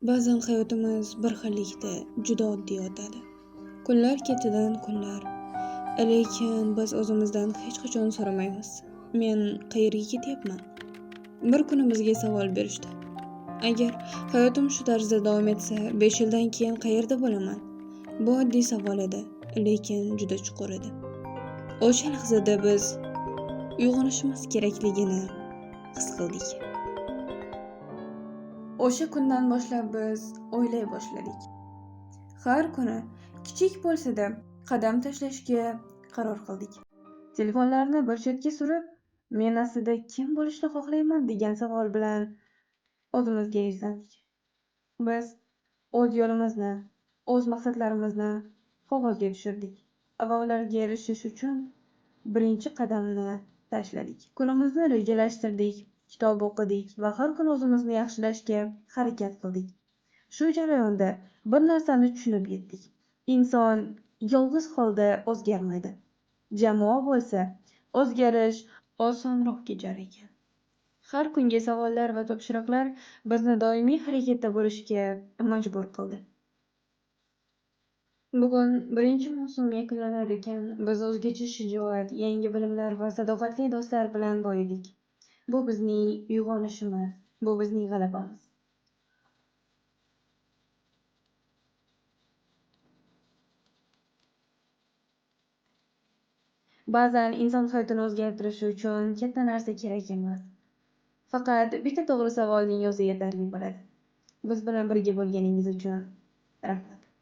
Ba'zan hayotimiz bir xillikda juda oddiy o'tadi. Kunlar ketidan kunlar, lekin biz o'zimizdan hech qachon so'ramaymiz. Men qayerga ketyapman? Bir kuni bizga savol berishdi. Agar hayotim shu tarzda davom etsa, 5 yildan keyin qayerda bo'laman? Bu oddiy savol edi, lekin juda chuqur edi. O'sha lahzada biz uyg'onishimiz kerakligini his qildik. O'sha kundan boshlab biz o'ylay boshladik. Har kuni kichik bo'lsa-da qadam tashlashga qaror qildik. Telefonlarni bir chetga surib, men aslida kim bo'lishni xohlayman degan savol bilan o'zimizga yuzlandik. Biz o'z yo'limizni, o'z maqsadlarimizni qog'ozga tushirdik va ularga erishish uchun birinchi qadamni tashladik. Kunimizni rejalashtirdik, kitob o'qidik va har kuni o'zimizni yaxshilashga harakat qildik. Shu jarayonda bir narsani tushunib yetdik. Inson yolg'iz holda o'zgarmaydi. Jamoa bo'lsa, o'zgarish osonroq kechar ekan. Har kungi savollar va topshiriqlar bizni doimiy harakatda bo'lishga majbur qildi. Bugun birinchi mavsum yakunlanar ekan, biz o'zgacha shijoat, yangi bilimlar va sadoqatli do'stlar bilan boyidik. Bu bizning uyg'onishimiz, bu bizning g'alabamiz. Ba'zan inson hayotini o'zgartirishi uchun katta narsa kerak emas. Faqat bitta to'g'ri savolning o'zi yetarli bo'ladi. Biz bilan birga bo'lganingiz uchun rahmat.